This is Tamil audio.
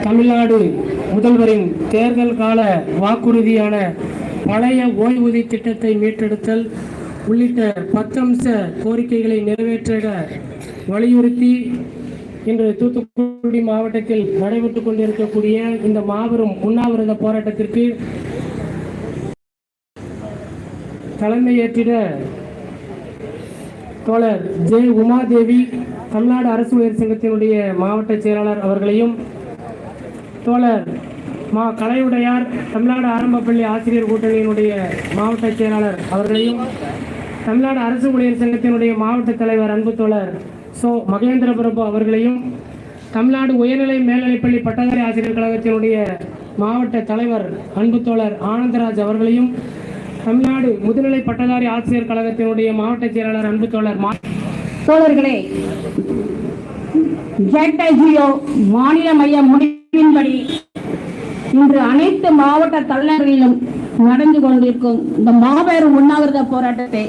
தமிழ்நாடு முதல்வரின் தேர்தல் கால வாக்குறுதியான பழைய ஓய்வூதிய திட்டத்தை மீட்டெடுத்தல் உள்ளிட்ட 10 அம்ச கோரிக்கைகளை நிறைவேற்ற வலியுறுத்தி இன்று தூத்துக்குடி மாவட்டத்தில் நடைபெற்றுக் கொண்டிருக்கக்கூடிய இந்த மாபெரும் உண்ணாவிரத போராட்டத்திற்கு தலைமையேற்றிட தோழர் ஜே உமாதேவி தமிழ்நாடு அரசு ஊழியர் சங்கத்தினுடைய மாவட்ட செயலாளர் அவர்களையும், தோழர் மா கலையுடையார் தமிழ்நாடு ஆரம்பப்பள்ளி ஆசிரியர் கூட்டணியினுடைய மாவட்ட செயலாளர் அவர்களையும், தமிழ்நாடு அரசு ஊழியர் சங்கத்தினுடைய மாவட்ட தலைவர் அன்பு தோழர் சோ மகேந்திர பிரபு அவர்களையும், தமிழ்நாடு உயர்நிலை மேல்நிலைப்பள்ளி பட்டதாரி ஆசிரியர் கழகத்தினுடைய மாவட்ட தலைவர் அன்பு தோழர் ஆனந்தராஜ் அவர்களையும், தமிழ்நாடு முதுநிலை பட்டதாரி ஆசிரியர் கழகத்தினுடைய மாவட்ட செயலாளர் அன்பு தோழர் தோழர்களே, மாநில மைய முடிவின்படி இன்று அனைத்து மாவட்ட தலைநகரிலும் நடந்து கொண்டிருக்கும் இந்த மாபெரும் உண்ணாவிரத போராட்டத்தை